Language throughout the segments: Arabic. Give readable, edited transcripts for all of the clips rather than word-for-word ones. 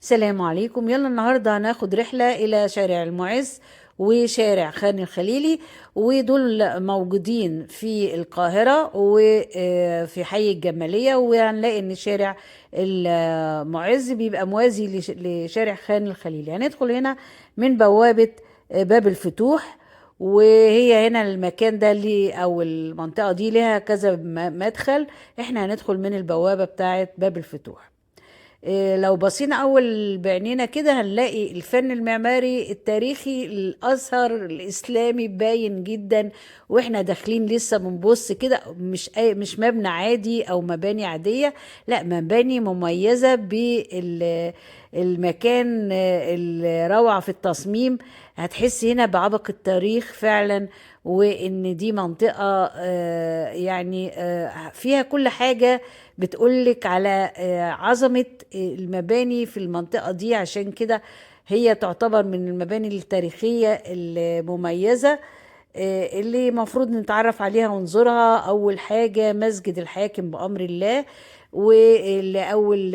السلام عليكم. يلا النهاردة هناخد رحلة إلى شارع المعز وشارع خان الخليلي، ودول موجودين في القاهرة وفي حي الجمالية. وهنلاقي إن شارع المعز بيبقى موازي لشارع خان الخليلي. هندخل هنا من بوابة باب الفتوح، وهي هنا المكان ده اللي أو المنطقة دي لها كذا مدخل. احنا هندخل من البوابة بتاعة باب الفتوح. لو بصينا أول بعينينا كده هنلاقي الفن المعماري التاريخي الأزهر الإسلامي باين جدا. وإحنا داخلين لسه بنبص كده، مش مبنى عادي أو مباني عادية، لا مباني مميزة بالمكان. الروعة في التصميم، هتحس هنا بعبق التاريخ فعلا. وإن دي منطقة يعني فيها كل حاجة بتقولك على عظمة المباني في المنطقة دي. عشان كده هي تعتبر من المباني التاريخية المميزة اللي مفروض نتعرف عليها ونزورها. أول حاجة مسجد الحاكم بأمر الله، واللي أول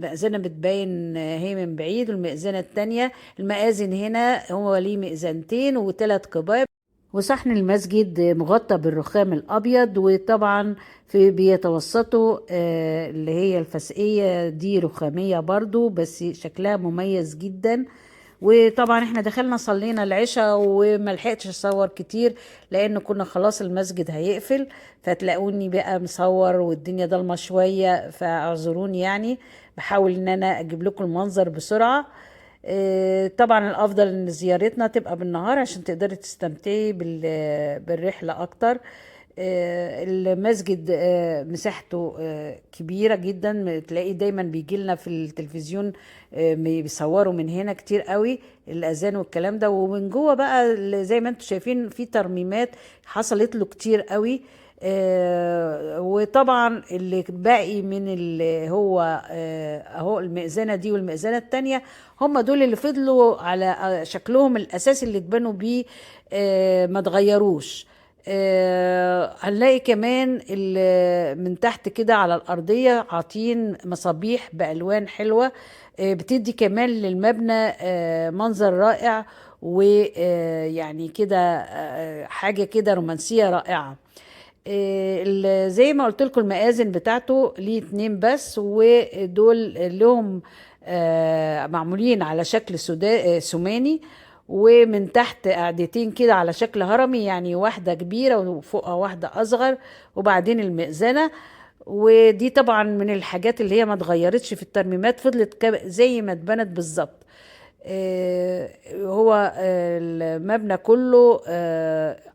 مأذنة بتبين هي من بعيد، والمأذنة التانية المآذن هنا هو ليه مئذنتين وثلاث قباب، وصحن المسجد مغطى بالرخام الأبيض. وطبعا في بيتوسطه اللي هي الفسقية دي رخامية برضو، بس شكلها مميز جدا. وطبعا احنا دخلنا صلينا العشاء وملحقتش اصور كتير لان كنا خلاص المسجد هيقفل، فتلاقوني بقى مصور والدنيا ضلمة شوية، فاعذروني يعني. بحاول ان انا اجيب لكم المنظر بسرعة. طبعا الافضل ان زيارتنا تبقى بالنهار عشان تقدري تستمتعي بالرحلة اكتر. المسجد مساحته كبيرة جدا، تلاقي دايما بيجي لنا في التلفزيون بيصوروا من هنا كتير قوي الأذان والكلام ده. ومن جوه بقى زي ما انتم شايفين في ترميمات حصلت له كتير قوي. وطبعا اللي باقي من اللي هو اهو المئذنة دي والمئذنة التانية، هم دول اللي فضلوا على شكلهم الأساسي اللي اتبنوا بيه، ما تغيروش. هنلاقي كمان من تحت كده على الأرضية عاطين مصابيح بألوان حلوة، بتدي كمان للمبنى منظر رائع. ويعني كده حاجة كده رومانسية رائعة. زي ما قلت لكم المآذن بتاعته ليه اتنين بس، ودول لهم معمولين على شكل ثماني، ومن تحت قاعدتين كده على شكل هرمي، يعني واحدة كبيرة وفوقها واحدة أصغر، وبعدين المئذنة. ودي طبعا من الحاجات اللي هي ما اتغيرتش في الترميمات، فضلت زي ما اتبنت بالظبط. هو المبنى كله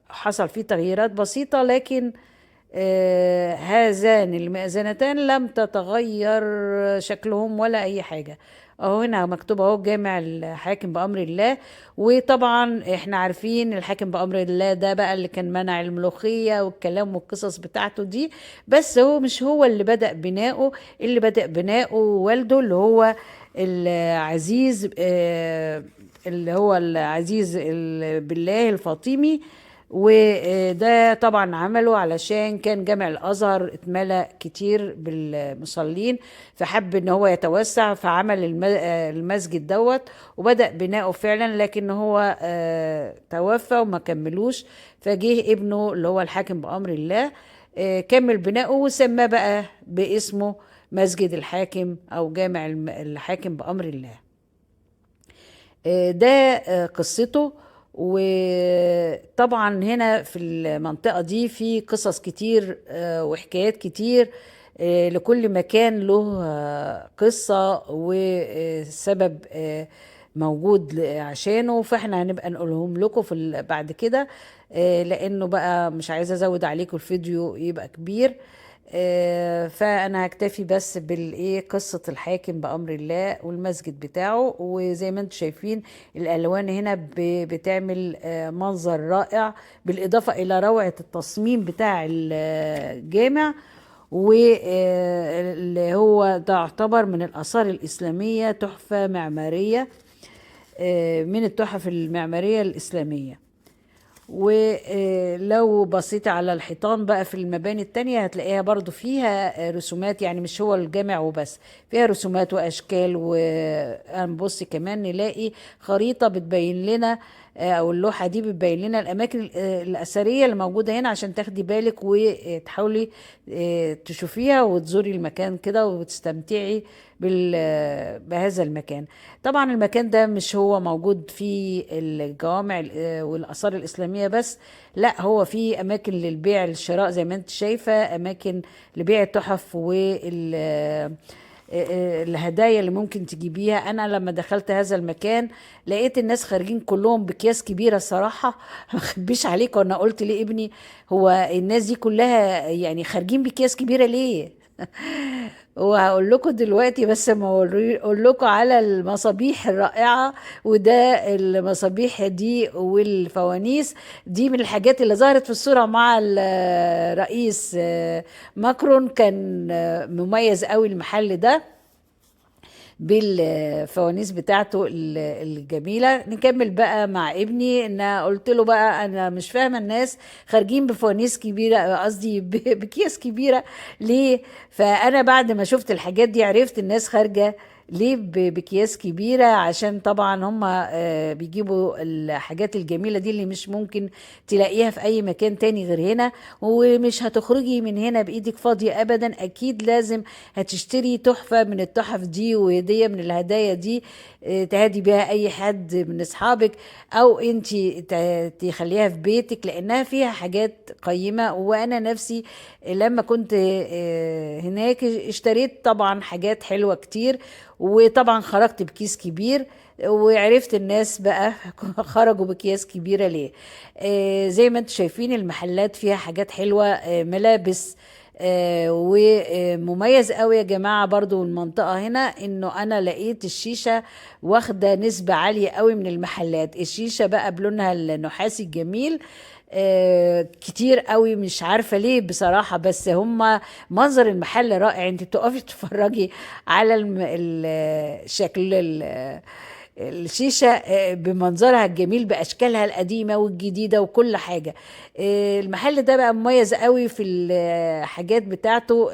حصل فيه تغييرات بسيطة، لكن هذان المئذنتان لم تتغير شكلهم ولا أي حاجة. اهو هنا مكتوب اهو جامع الحاكم بأمر الله. وطبعا احنا عارفين الحاكم بأمر الله ده بقى اللي كان منع الملوخية والكلام والقصص بتاعته دي، بس هو مش هو اللي بدأ بناؤه. اللي بدأ بناؤه والده اللي هو العزيز اللي هو العزيز بالله الفاطمي. وده طبعا عمله علشان كان جامع الازهر اتملى كتير بالمصلين، فحب ان هو يتوسع فعمل المسجد دوت، وبدأ بناؤه فعلا. لكن هو توفى وما كملوش، فجه ابنه اللي هو الحاكم بأمر الله كمل بناؤه وسماه بقى باسمه مسجد الحاكم او جامع الحاكم بأمر الله. ده قصته. وطبعا هنا في المنطقة دي في قصص كتير وحكايات كتير. لكل مكان له قصة وسبب موجود عشانه، فاحنا هنبقى نقولهم لكم بعد كده. لانه بقى مش عايزة ازود عليكم الفيديو يبقى كبير. فانا هكتفي بس بالايه قصة الحاكم بأمر الله والمسجد بتاعه. وزي ما انتم شايفين الالوان هنا بتعمل منظر رائع، بالاضافة الى روعة التصميم بتاع الجامع. واللي هو تعتبر من الآثار الإسلامية تحفة معمارية، من التحف المعمارية الإسلامية. ولو بصيتي على الحيطان بقى في المباني التانية هتلاقيها برضو فيها رسومات، يعني مش هو الجامع وبس، فيها رسومات وأشكال. وهنبص كمان نلاقي خريطة بتبين لنا أو اللوحة دي بتبين لنا الأماكن الأثرية اللي موجودة هنا، عشان تاخدي بالك وتحاولي تشوفيها وتزوري المكان كده وتستمتعي بهذا المكان. طبعا المكان ده مش هو موجود في الجوامع والآثار الإسلامية بس، لا هو في أماكن للبيع الشراء زي ما انت شايفة، أماكن لبيع التحف الهدايا اللي ممكن تجيبيها. انا لما دخلت هذا المكان لقيت الناس خارجين كلهم بأكياس كبيره الصراحه ما اخبيش عليك، وانا قلت لابني هو الناس دي كلها يعني خارجين بأكياس كبيره ليه؟ وهقول لكم دلوقتي، بس ما اقول لكم على المصابيح الرائعة. وده المصابيح دي والفوانيس دي من الحاجات اللي ظهرت في الصورة مع الرئيس ماكرون. كان مميز قوي المحل ده بالفوانيس بتاعته الجميلة. نكمل بقى مع ابني، ان قلت له بقى انا مش فاهمة الناس خارجين بفوانيس كبيرة، قصدي بكيس كبيرة ليه. فانا بعد ما شفت الحاجات دي عرفت الناس خارجة ليه بأكياس كبيرة، عشان طبعا هم بيجيبوا الحاجات الجميلة دي اللي مش ممكن تلاقيها في أي مكان تاني غير هنا. ومش هتخرجي من هنا بإيدك فاضية أبدا، أكيد لازم هتشتري تحفة من التحف دي وهدية من الهدايا دي تهدي بيها أي حد من أصحابك، أو أنتي تخليها في بيتك، لأنها فيها حاجات قيمة. وأنا نفسي لما كنت هناك اشتريت طبعا حاجات حلوة كتير، وطبعا خرجت بكيس كبير. وعرفت الناس بقى خرجوا بأكياس كبيرة ليه. زي ما انتم شايفين المحلات فيها حاجات حلوة، ملابس. ومميز قوي يا جماعة برضو المنطقة هنا، انه انا لقيت الشيشة واخدة نسبة عالية قوي من المحلات. الشيشة بقى بلونها النحاسي الجميل كتير قوي، مش عارفة ليه بصراحة، بس هما منظر المحل رائع. انت بتقفي تتفرجي على شكل الشيشة بمنظرها الجميل بأشكالها القديمة والجديدة وكل حاجة. المحل ده بقى مميز قوي في الحاجات بتاعته،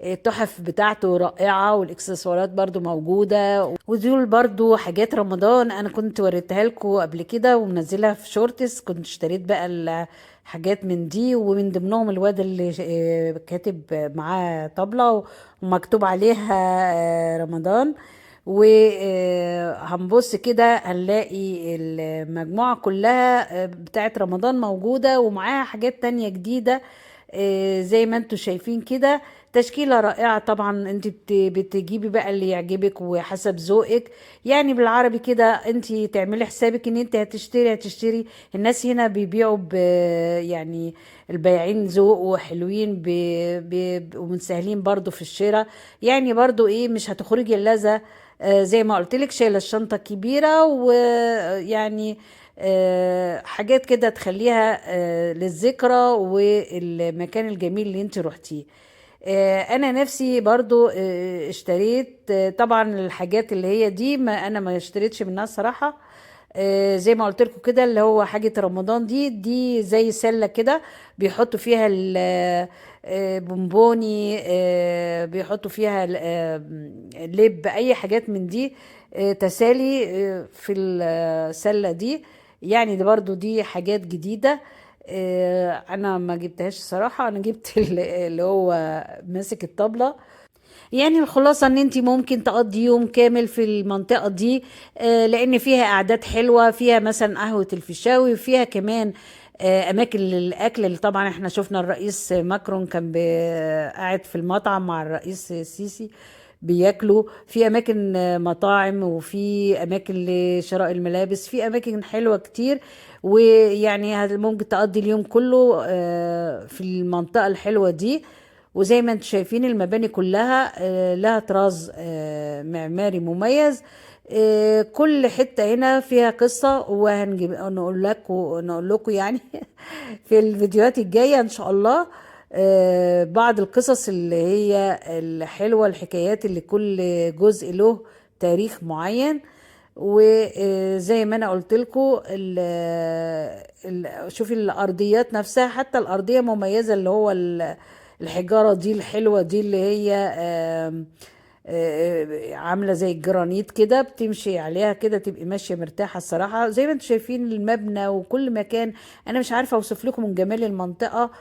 التحف بتاعته رائعة، والاكسسوارات برضو موجودة. ودول برضو حاجات رمضان انا كنت وريتها لكم قبل كده ومنزلها في شورتس. كنت اشتريت بقى الحاجات من دي، ومن ضمنهم الواد اللي كاتب معاه طبلة ومكتوب عليها رمضان. وهنبص كده هنلاقي المجموعة كلها بتاعت رمضان موجودة، ومعاها حاجات تانية جديدة زي ما انتوا شايفين كده. تشكيلة رائعة طبعا. انت بتجيبي بقى اللي يعجبك وحسب ذوقك. يعني بالعربي كده انت تعملي حسابك ان انت هتشتري. الناس هنا بيبيعوا يعني البياعين ذوق وحلوين ومنسهلين برضو في الشراء. يعني برضو ايه، مش هتخرجي الا زي ما قلت لك شايله الشنطه كبيره، ويعني حاجات كده تخليها للذكرى والمكان الجميل اللي انت روحتيه. انا نفسي برضو اشتريت طبعا الحاجات اللي هي دي، ما انا ما اشتريتش منها الصراحه. زي ما قلت لكم كده اللي هو حاجة رمضان دي زي سلة كده بيحطوا فيها بونبوني، بيحطوا فيها لب، اي حاجات من دي تسالي في السلة دي. يعني ده برضو دي حاجات جديدة. انا ما جبتهاش الصراحة، انا جبت اللي هو ماسك الطبلة. يعني الخلاصة ان انت ممكن تقضي يوم كامل في المنطقة دي، لان فيها قعدات حلوة، فيها مثلا قهوة الفيشاوي، وفيها كمان اماكن للاكل. اللي طبعا احنا شفنا الرئيس ماكرون كان قاعد في المطعم مع الرئيس السيسي بياكلوا في اماكن مطاعم، وفي اماكن لشراء الملابس، في اماكن حلوة كتير. ويعني ممكن تقضي اليوم كله في المنطقة الحلوة دي. وزي ما انتم شايفين المباني كلها لها طراز معماري مميز. كل حتة هنا فيها قصة، وهنجيب نقول لكم يعني في الفيديوهات الجاية ان شاء الله بعض القصص اللي هي الحلوة، الحكايات اللي كل جزء له تاريخ معين. وزي ما انا قلت لكم، شوفي الارضيات نفسها، حتى الارضيه مميزه، اللي هو الحجاره دي الحلوه دي، اللي هي عامله زي الجرانيت كده، بتمشي عليها كده تبقي ماشيه مرتاحه الصراحه. زي ما انتم شايفين المبنى وكل مكان، انا مش عارفه اوصف لكم من جمال المنطقه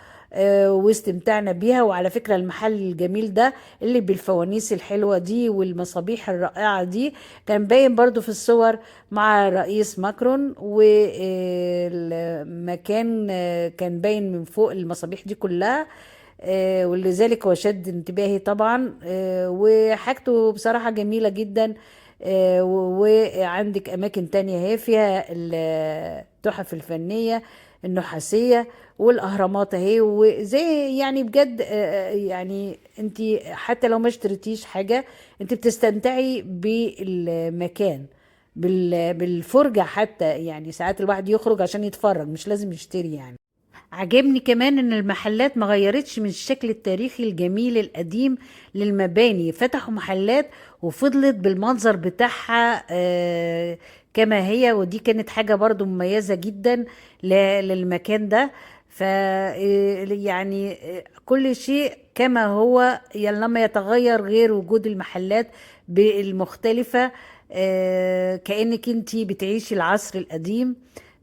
واستمتعنا بيها. وعلى فكره المحل الجميل ده اللي بالفوانيس الحلوه دي والمصابيح الرائعه دي كان باين برضو في الصور مع الرئيس ماكرون، والمكان كان باين من فوق المصابيح دي كلها. ولذلك هو شد انتباهي طبعا. وحاجته بصراحة جميلة جدا. وعندك أماكن تانية هي فيها التحف الفنية النحاسية والأهرامات اهي، وزي يعني بجد يعني انت حتى لو ما اشتريتيش حاجة، انت بتستمتعي بالمكان، بالفرجة حتى. يعني ساعات الواحد يخرج عشان يتفرج، مش لازم يشتري يعني. عجبني كمان ان المحلات ما غيرتش من الشكل التاريخي الجميل القديم للمباني، فتحوا محلات وفضلت بالمنظر بتاعها كما هي، ودي كانت حاجة برضو مميزة جدا للمكان ده. ف يعني كل شيء كما هو، يعني لما يتغير غير وجود المحلات المختلفة، كأنك انتي بتعيشي العصر القديم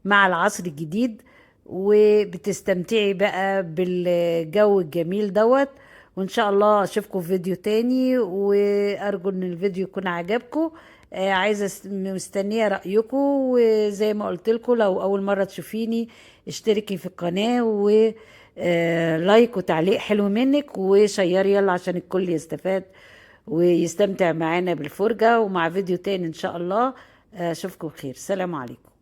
مع العصر الجديد، وبتستمتعي بقى بالجو الجميل دوت. وان شاء الله اشوفكم في فيديو تاني، وارجو ان الفيديو يكون عجبكم. عايزة مستنية رأيكم، وزي ما قلت لكم لو اول مرة تشوفيني اشتركي في القناة، و لايك وتعليق حلو منك، وشيري يلا عشان الكل يستفاد ويستمتع معانا بالفرجة. ومع فيديو تاني ان شاء الله اشوفكم بخير. سلام عليكم.